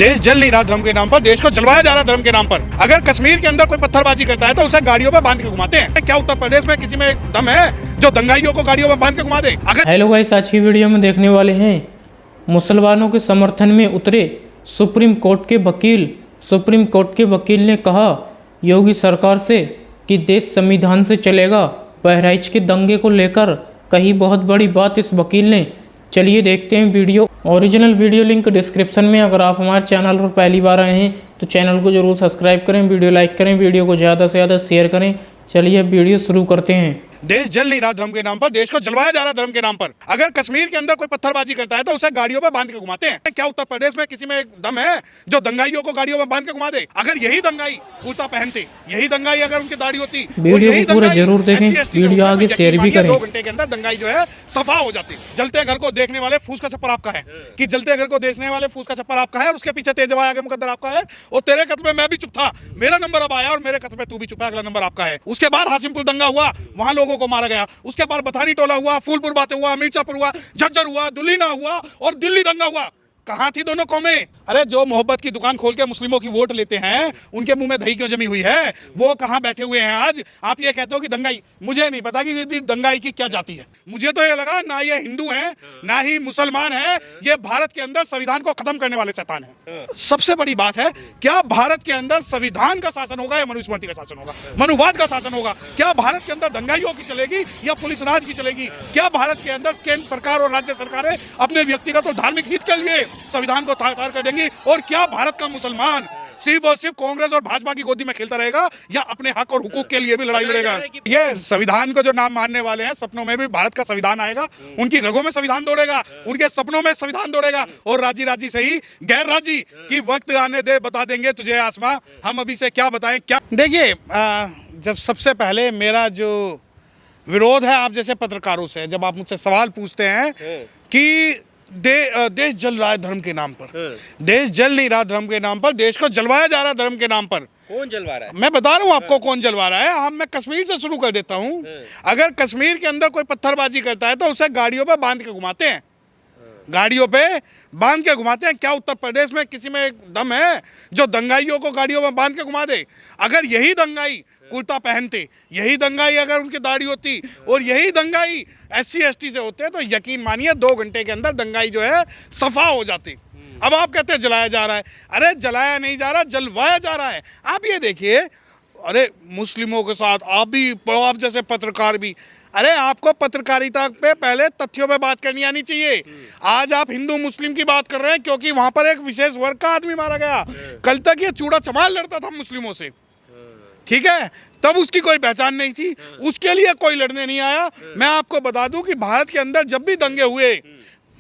देश जल नहीं रहा धर्म के नाम पर, देश को जलवाया जा रहा है धर्म के नाम पर। अगर कश्मीर के अंदर कोई पत्थरबाजी करता है तो उसे गाड़ियों पे बांध के घुमाते हैं। क्या उत्तर प्रदेश में किसी में दम है जो दंगाइयों को गाड़ियों में बांध के घुमा दे? अगर हेलो गाइस, आज की वीडियो में देखने वाले हैं मुसलमानों के समर्थन में उतरे सुप्रीम कोर्ट के वकील। सुप्रीम कोर्ट के वकील ने कहा योगी सरकार से कि देश संविधान से चलेगा। बहराइच के दंगे को लेकर कही बहुत बड़ी बात इस वकील ने। चलिए देखते हैं video. Original video link description में। अगर आप हमारे चैनल पर पहली बार आए हैं तो चैनल को जरूर सब्सक्राइब करें, वीडियो लाइक करें, वीडियो को ज़्यादा से ज़्यादा शेयर करें। चलिए अब वीडियो शुरू करते हैं। देश जल नहीं रहा धर्म के नाम पर, देश को जलवाया जा रहा है धर्म के नाम पर। अगर कश्मीर के अंदर कोई पत्थरबाजी करता है तो उसे गाड़ियों पे बांध के घुमाते हैं। क्या उत्तर प्रदेश में किसी में दम है जो दंगाइयों को गाड़ियों में बांध के घुमा दे? अगर यही दंगाई कुर्ता पहनते, यही दंगाई अगर उनकी दाढ़ी होती, वीडियो को पूरा जरूर देखें, वीडियो आगे शेयर भी करें। 2 घंटे के अंदर दंगाई जो है सफा हो जाती। जलते घर को देखने वाले फूस का छप्पर आपका है कि जलते घर को देखने वाले फूस का छप्पर आपका है और उसके पीछे तेज आगे मुकद्दर आपका है। और तेरे कत्ल में मैं भी चुप था, मेरा नंबर अब आया और मेरे कत्ल में तू भी चुप है, अगला नंबर आपका है। उसके बाद हासिमपुर दंगा हुआ, वहां लोगों को मारा गया। उसके बाद बथानी टोला हुआ, फूलपुर बातें हुआ, मिर्जापुर हुआ, झज्जर हुआ, दुलीना हुआ और दिल्ली दंगा हुआ। कहां थी दोनों कौमें? अरे जो मोहब्बत की दुकान खोल के मुस्लिमों की वोट लेते हैं उनके मुंह में दही क्यों जमी हुई है? वो कहां बैठे हुए हैं आज? आप ये कहते हो कि दंगाई, मुझे नहीं पता कि दंगाई की क्या जाती है। मुझे तो ये लगा ना ये हिंदू है ना ही मुसलमान है, ये भारत के अंदर संविधान को खत्म करने वाले शैतान है। सबसे बड़ी बात है, क्या भारत के अंदर संविधान का शासन होगा या मनुस्मृति का शासन होगा, मनुवाद का शासन होगा? क्या भारत के अंदर दंगाइयों की चलेगी या पुलिस राज की चलेगी? क्या भारत के अंदर केंद्र सरकार और राज्य सरकारें अपने व्यक्तिगत और धार्मिक हित के लिए संविधान को तार कर देंगी? और क्या भारत का मुसलमान सिर्फ और सिर्फ कांग्रेस और भाजपा की गोदी में खेलता रहेगा या अपने हक और हुकूक के लिए भी लड़ाई लड़ेगा? ये संविधान को जो नाम मानने वाले हैं, सपनों में भी भारत का संविधान आएगा, उनकी रगों में संविधान दौड़ेगा, उनके सपनों में संविधान दौड़ेगा। और राजी राजी से ही गैर राजी की वक्त आने दे, बता देंगे तुझे आसमां, हम अभी से क्या बताएं। क्या देखिए, जब सबसे पहले मेरा जो विरोध है आप जैसे पत्रकारों से, जब आप मुझसे सवाल पूछते हैं कि देश जल रहा है धर्म के नाम पर, देश जल नहीं रहा धर्म के नाम पर, देश को जलवाया जा रहा है धर्म के नाम पर। कौन जलवा रहा है? मैं बता रहा हूँ आपको कौन जलवा रहा है। मैं कश्मीर से शुरू कर देता हूँ। अगर कश्मीर के अंदर कोई पत्थरबाजी करता है तो उसे गाड़ियों पे बांध के घुमाते हैं, गाड़ियों पे बांध के घुमाते हैं। क्या उत्तर प्रदेश में किसी में दम है जो दंगाइयों को गाड़ियों में बांध के घुमा दे? अगर यही दंगाई कुर्ता पहनते, यही दंगाई अगर उनकी दाढ़ी होती और यही दंगाई SC ST से होते तो यकीन मानिए 2 घंटे के अंदर दंगाई जो है सफा हो जाती। अब आप कहते हैं जलाया जा रहा है। अरे जलाया नहीं जा रहा, जलवाया जा रहा है। आप ये देखिए, अरे मुस्लिमों के साथ आप भी, आप जैसे पत्रकार भी, अरे आपको पत्रकारिता पे पहले तथ्यों पे बात करनी आनी चाहिए। आज आप हिंदू मुस्लिम की बात कर रहे हैं क्योंकि वहां पर एक विशेष वर्ग का आदमी मारा गया। कल तक ये चूड़ा चमार लड़ता था मुस्लिमों से, ठीक है, तब उसकी कोई पहचान नहीं थी, उसके लिए कोई लड़ने नहीं आया। मैं आपको बता दूं कि भारत के अंदर जब भी दंगे हुए,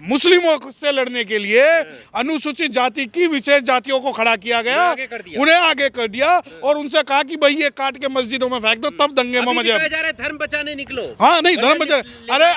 मुस्लिमों से लड़ने के लिए अनुसूचित जाति की विशेष जातियों को खड़ा किया गया, उन्हें आगे कर दिया और उनसे कहा कि भाई ये काट के मस्जिदों में फेंक दो, तब दंगे में मजा। धर्म बचाने निकलो। हाँ नहीं, धर्म बचाने। अरे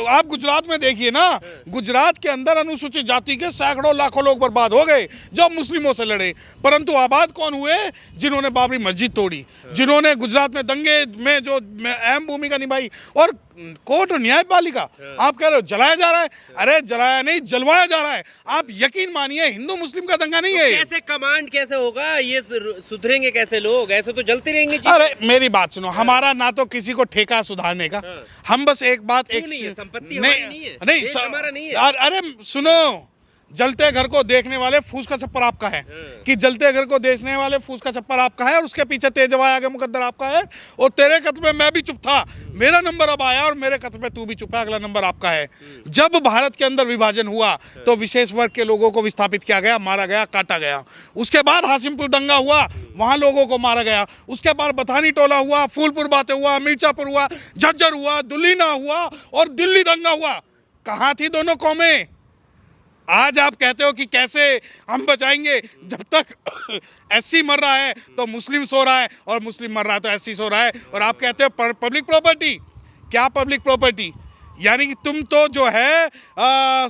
आप गुजरात में देखिए ना, गुजरात के अंदर अनुसूचित जाति के सैकड़ों लाखों लोग बर्बाद हो गए जो मुस्लिमों से लड़े, परंतु आबाद कौन हुए? जिन्होंने बाबरी मस्जिद तोड़ी, जिन्होंने गुजरात में दंगे में जो अहम भूमिका निभाई। और कोर्ट और न्यायपालिका, आप कह रहे हो जलाया जा रहा है। अरे जलाया नहीं, जलवाया जा रहा है। आप यकीन मानिए हिंदू मुस्लिम का दंगा नहीं है। कैसे कमांड कैसे होगा? ये सुधरेंगे कैसे लोग? ऐसे तो जलती रहेंगी। अरे मेरी बात सुनो, हमारा ना तो किसी को ठेका सुधारने का, हम बस एक बात, एक संपत्ति नहीं, हमारा नहीं है। अरे सुनो, जलते घर को देखने वाले फूस का छप्पर आपका है कि जलते घर को देखने वाले फूस का छप्पर आपका है और उसके पीछे तेज आगे मुकद्दर आपका है। और तेरे कत्ल में मैं भी चुप था, मेरा नंबर अब आया और मेरे कत्ल में तू भी चुप है, अगला नंबर आपका है। जब भारत के अंदर विभाजन हुआ तो विशेष वर्ग के लोगों को विस्थापित किया गया, मारा गया, काटा गया। उसके बाद हासिमपुर दंगा हुआ, वहां लोगों को मारा गया। उसके बाद बथानी टोला हुआ, फूलपुर बातें हुआ, मिर्जापुर हुआ, झज्जर हुआ, दुलीना हुआ और दिल्ली दंगा हुआ। कहां थी दोनों कौमें? आज आप कहते हो कि कैसे हम बचाएंगे? जब तक SC मर रहा है तो मुस्लिम सो रहा है और मुस्लिम मर रहा है तो SC सो रहा है। और आप कहते हो पब्लिक प्रॉपर्टी। क्या पब्लिक प्रॉपर्टी? यानी कि तुम तो जो है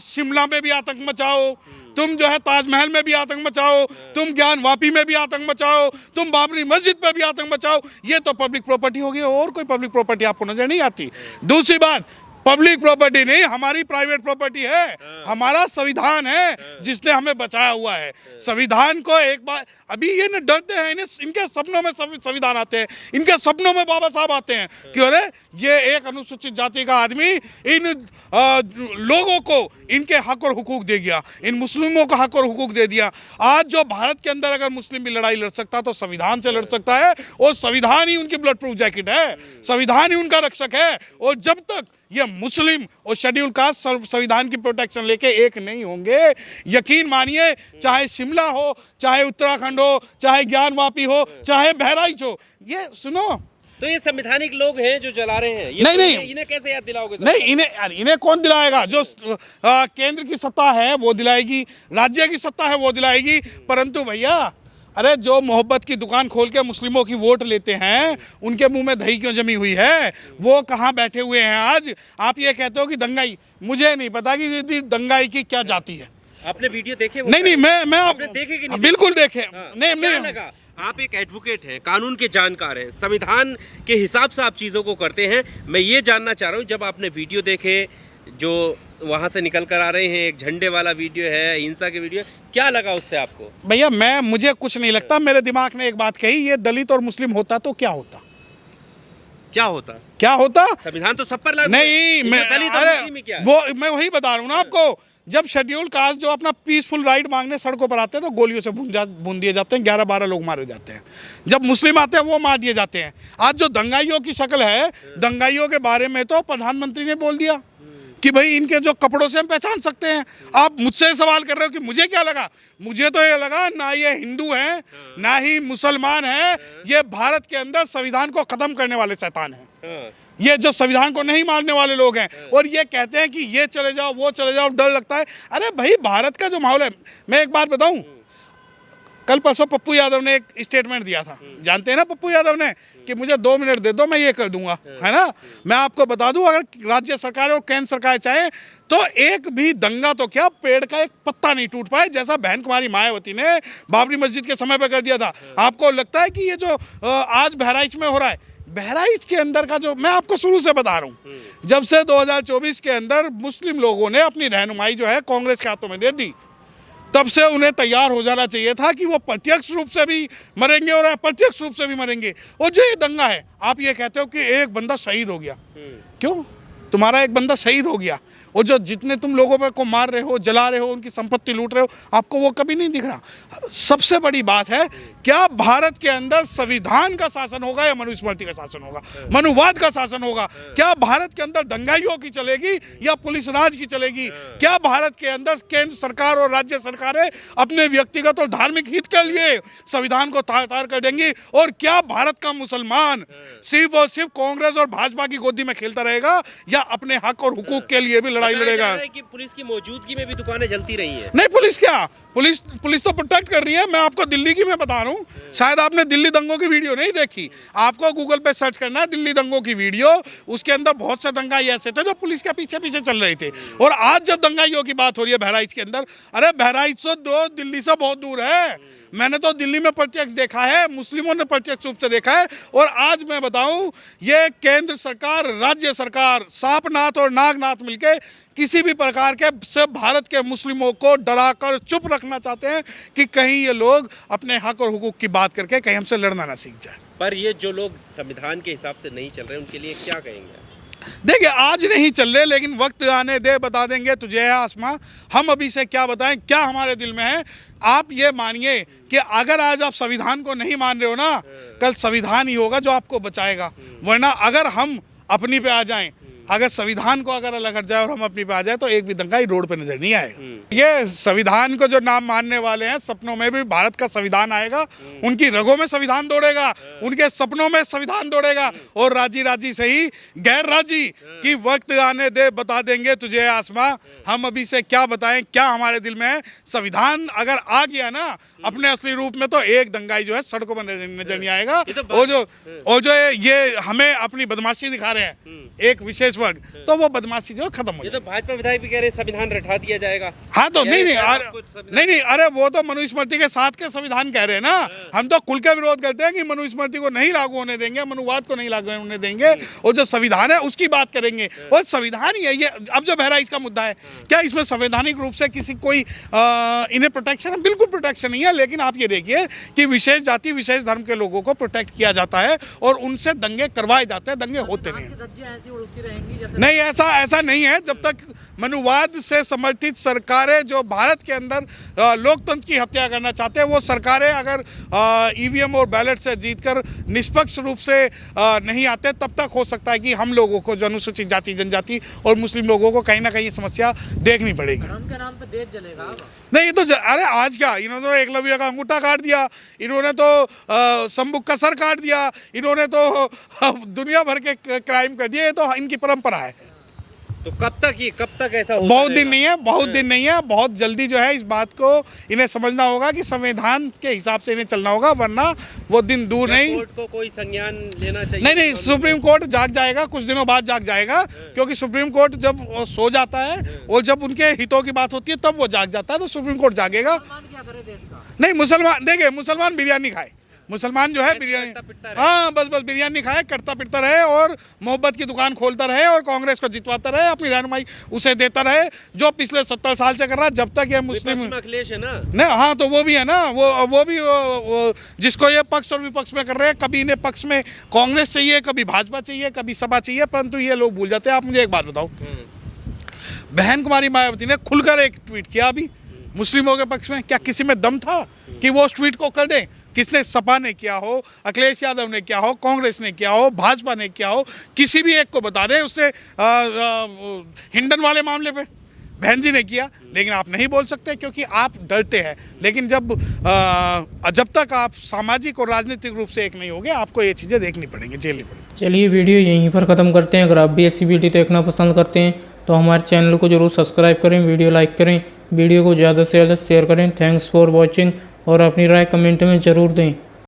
शिमला में भी आतंक मचाओ, तुम जो है ताजमहल में भी आतंक मचाओ, तुम ज्ञान वापी में भी आतंक मचाओ, तुम बाबरी मस्जिद में भी आतंक मचाओ। ये तो पब्लिक प्रॉपर्टी होगी, और कोई पब्लिक प्रॉपर्टी आपको नजर नहीं आती। दूसरी बात, पब्लिक प्रॉपर्टी नहीं, हमारी प्राइवेट प्रॉपर्टी है, हमारा संविधान है जिसने हमें बचाया हुआ है। संविधान को एक बार अभी ये न डरते हैं, इन्हें इनके सपनों में संविधान आते हैं, इनके सपनों में बाबा साहब आते हैं कि अरे ये एक अनुसूचित जाति का आदमी इन लोगों को इनके हक और हुकूक दे गया, इन मुस्लिमों का हक और हुकूक दे दिया। आज जो भारत के अंदर अगर मुस्लिम भी लड़ाई लड़ सकता तो संविधान से लड़ सकता है, और संविधान ही उनकी ब्लड प्रूफ जैकेट है, संविधान ही उनका रक्षक है। और जब तक ये मुस्लिम और शेड्यूल कास्ट संविधान की प्रोटेक्शन लेके एक नहीं होंगे, यकीन मानिए, चाहे शिमला हो, चाहे उत्तराखंड हो, चाहे ज्ञानवापी हो, चाहे बहराइच हो, ये सुनो। तो ये संवैधानिक लोग हैं जो जला रहे हैं, ये नहीं, इन्हें कैसे याद दिलाओगे? नहीं, इन्हें कौन दिलाएगा? जो केंद्र की सत्ता है वो दिलाएगी, राज्य की सत्ता है वो दिलाएगी। परंतु भैया, अरे जो मोहब्बत की दुकान खोल के मुस्लिमों की वोट लेते हैं, उनके मुंह में दही क्यों जमी हुई है? वो कहाँ बैठे हुए हैं आज? आप ये कहते हो कि दंगाई, मुझे नहीं पता कि दंगाई की क्या जाति है। आपने वीडियो देखे? नहीं, मैं आपने देखे कि नहीं? बिल्कुल देखे। नहीं लगा? आप एक एडवोकेट हैं, कानून के जानकार हैं, संविधान के हिसाब से आप चीज़ों को करते हैं। मैं ये जानना चाह रहा हूँ, जब आपने वीडियो देखे जो वहाँ से निकल कर आ रहे हैं, एक झंडे वाला वीडियो है, हिंसा की वीडियो, क्या लगा उससे आपको? भैया मुझे कुछ नहीं लगता। मेरे दिमाग ने एक बात कही, ये दलित और मुस्लिम होता तो क्या होता? क्या होता? संविधान तो सब पर लागू नहीं, मैं वही बता रहा हूँ ना आपको। जब शेड्यूल कास्ट जो अपना पीसफुल राइट मांगने सड़कों पर आते हैं तो गोलियों से भून दिए जाते हैं, 11-12 लोग मारे जाते हैं। जब मुस्लिम आते हैं वो मार दिए जाते हैं। आज जो दंगाइयों की शक्ल है, दंगाइयों के बारे में तो प्रधानमंत्री ने बोल दिया कि भाई इनके जो कपड़ों से हम पहचान सकते हैं। आप मुझसे सवाल कर रहे हो कि मुझे क्या लगा? मुझे तो ये लगा ना ये हिंदू हैं ना ही मुसलमान हैं, ये भारत के अंदर संविधान को खत्म करने वाले शैतान हैं। ये जो संविधान को नहीं मानने वाले लोग हैं, और ये कहते हैं कि ये चले जाओ वो चले जाओ, डर लगता है। अरे भाई, भारत का जो माहौल है, मैं एक बात बताऊं, कल परसों पप्पू यादव ने एक स्टेटमेंट दिया था। जानते हैं ना पप्पू यादव ने कि मुझे 2 मिनट दे दो, मैं ये कर दूंगा, है ना। मैं आपको बता दूं, अगर राज्य सरकार और केंद्र सरकार चाहे तो एक भी दंगा तो क्या, पेड़ का एक पत्ता नहीं टूट पाए, जैसा बहन कुमारी मायावती ने बाबरी मस्जिद के समय पर कर दिया था। आपको लगता है कि ये जो आज बहराइच में हो रहा है, बहराइच के अंदर का जो, मैं आपको शुरू से बता रहा हूँ, जब से 2024 के अंदर मुस्लिम लोगों ने अपनी रहनुमाई जो है कांग्रेस के हाथों में दे दी, तब से उन्हें तैयार हो जाना चाहिए था कि वो प्रत्यक्ष रूप से भी मरेंगे और अप्रत्यक्ष रूप से भी मरेंगे। और जो ये दंगा है, आप ये कहते हो कि एक बंदा शहीद हो गया, क्यों? तुम्हारा एक बंदा शहीद हो गया, और जो जितने तुम लोगों पर को मार रहे हो, जला रहे हो, उनकी संपत्ति लूट रहे हो, आपको वो कभी नहीं दिख रहा। सबसे बड़ी बात है, क्या भारत के अंदर संविधान का शासन होगा या मनुस्मृति का शासन होगा, मनुवाद का शासन होगा? क्या भारत के अंदर दंगाइयों की चलेगी या पुलिस राज की चलेगी? क्या भारत के अंदर केंद्र सरकार और राज्य सरकारें अपने व्यक्तिगत और धार्मिक हित के लिए संविधान को तार कर देंगी? और क्या भारत का मुसलमान सिर्फ और सिर्फ कांग्रेस और भाजपा की गोदी में खेलता रहेगा, या अपने हक और हुकूक के लिए भी लड़ाई लड़ेगा? कि पुलिस की मौजूदगी में भी दुकानें जलती रही हैं। नहीं, पुलिस क्या, पुलिस तो प्रोटेक्ट कर रही है। मैं आपको दिल्ली की मैं बता रहा हूँ, शायद आपने दिल्ली दंगों की वीडियो नहीं देखी। आपको गूगल पे सर्च करना है दिल्ली दंगों की वीडियो, उसके अंदर बहुत से दंगाई ऐसे थे जो पुलिस के पीछे पीछे चल रहे थे। और आज जब दंगाइयों की बात हो रही है बहराइच के अंदर, अरे बहराइच तो दिल्ली से बहुत दूर है। मैंने तो दिल्ली में प्रत्यक्ष देखा है, मुस्लिमों ने प्रत्यक्ष रूप से देखा है। और आज मैं बताऊं, ये केंद्र सरकार, राज्य सरकार, सांपनाथ और नागनाथ मिलके किसी भी प्रकार के से भारत के मुस्लिमों को डराकर चुप रखना चाहते हैं कि कहीं ये लोग अपने हक और हुकूक की बात करके कहीं हमसे लड़ना ना सीख जाए। पर ये जो लोग संविधान के हिसाब से नहीं चल रहे, उनके लिए क्या कहेंगे? देखिए, आज नहीं चल रहे, लेकिन वक्त आने दे, बता देंगे तुझे है आसमां। हम अभी से क्या बताएं, क्या हमारे दिल में है। आप ये मानिए कि अगर आज आप संविधान को नहीं मान रहे हो ना, कल संविधान ही होगा जो आपको बचाएगा। वरना अगर हम अपनी पे आ जाएं, अगर संविधान को अगर अलग हट जाए और हम अपनी पे आ जाए, तो एक भी दंगाई रोड पे नजर नहीं आएगा। ये संविधान को जो नाम मानने वाले हैं, सपनों में भी भारत का संविधान आएगा, उनकी रगों में संविधान दौड़ेगा, उनके सपनों में संविधान दौड़ेगा। और राजी राजी सही गैर राजी कि वक्त आने दे, बता देंगे तुझे आसमां। हम अभी से क्या बताएं, क्या हमारे दिल में है। संविधान अगर आ गया ना अपने असली रूप में, तो एक दंगाई जो है सड़कों पर नजर नहीं आएगा। और जो ये हमें अपनी बदमाशी दिखा रहे हैं, एक विशेष विशेष वर्ग, तो वो बदमाशी जो है खत्म हो ये जाए। तो भाजपा विधायक भी कह रहे हैं संविधान रटा दिया जाएगा। हाँ तो नहीं नहीं शायद आपको संविधान- नहीं नहीं, अरे वो तो मनुस्मृति के साथ के संविधान कह रहे हैं ना। हम तो खुल के विरोध करते हैं कि मनुस्मृति को नहीं लागू होने देंगे, मनुवाद को नहीं लागू होने देंगे, और जो संविधान है उसकी बात करेंगे। और संविधान ही है ये। अब जो बहराइच का मुद्दा है, क्या इसमें संवैधानिक रूप से किसी कोई इन्हें प्रोटेक्शन है? बिल्कुल प्रोटेक्शन नहीं है। लेकिन आप ये देखिए कि विशेष जाति विशेष धर्म के लोगों को प्रोटेक्ट किया जाता है और उनसे दंगे करवाए जाते हैं, दंगे होते नहीं हैं। नहीं, ऐसा नहीं है। जब तक मनुवाद से समर्थित सरकारें जो भारत के अंदर लोकतंत्र की हत्या करना चाहते हैं, वो सरकारें अगर ईवीएम और बैलेट से जीतकर निष्पक्ष रूप से नहीं आते, तब तक हो सकता है कि हम लोगों को, जो अनुसूचित जाति जनजाति और मुस्लिम लोगों को कहीं ना कहीं समस्या देखनी पड़ेगी। धर्म के नाम पे देश जलेगा। नहीं, ये तो अरे आज क्या, इन्होंने तो एकलव्य का अंगूठा काट दिया, इन्होंने तो संबुक का सर काट दिया, इन्होंने तो दुनिया भर के क्राइम कर दिए। ये तो इनकी परंपरा है। तो कब तक ऐसा होता बहुत दिन रहेगा? नहीं है, बहुत दिन नहीं है, बहुत जल्दी जो है इस बात को इन्हें समझना होगा कि संविधान के हिसाब से इन्हें चलना होगा, वरना वो दिन दूर क्या नहीं। कोर्ट को कोई संज्ञान लेना चाहिए? नहीं, सुप्रीम कोर्ट जाग जाएगा, कुछ दिनों बाद जाग जाएगा, क्योंकि सुप्रीम कोर्ट जब सो जाता है और जब उनके हितों की बात होती है तब वो जाग जाता है, तो सुप्रीम कोर्ट जागेगा। क्या करे देश का? नहीं, मुसलमान देखिए, मुसलमान बिरयानी खाए, मुसलमान जो है बिरयानी, करता पिटता रहे। हाँ बस बिरयानी खाए, करता पिटता रहे और मोहब्बत की दुकान खोलता रहे और कांग्रेस को जितवाता रहे, अपनी रहनुमाई उसे देता रहे, जो पिछले 70 साल से कर रहा है। जब तक ये मुस्लिम विपक्ष में अखिलेश है ना। नहीं, हाँ तो वो भी है ना, वो भी वो जिसको ये पक्ष और विपक्ष में कर रहे हैं। कभी इन्हें पक्ष में कांग्रेस चाहिए, कभी भाजपा चाहिए, कभी सपा चाहिए, परंतु ये लोग भूल जाते हैं। आप मुझे एक बात बताओ, बहन कुमारी मायावती ने खुलकर एक ट्वीट किया अभी मुस्लिमों के पक्ष में। क्या किसी में दम था कि वो उस ट्वीट को कर दें? किसने? सपा ने किया हो, अखिलेश यादव ने किया हो, कांग्रेस ने किया हो, भाजपा ने किया हो, किसी भी एक को बता दें। उससे हिंडन वाले मामले पे बहन जी ने किया, लेकिन आप नहीं बोल सकते क्योंकि आप डरते हैं। लेकिन जब तक आप सामाजिक और राजनीतिक रूप से एक नहीं होंगे, आपको ये चीज़ें देखनी पड़ेंगी, झेलनी पड़ेंगी। चलिए वीडियो यहीं पर ख़त्म करते हैं। अगर आप भी ऐसी वीडियो देखना पसंद करते हैं तो हमारे चैनल को जरूर सब्सक्राइब करें, वीडियो लाइक करें, वीडियो को ज़्यादा से ज़्यादा शेयर करें। थैंक्स फॉर वॉचिंग और अपनी राय कमेंट में ज़रूर दें।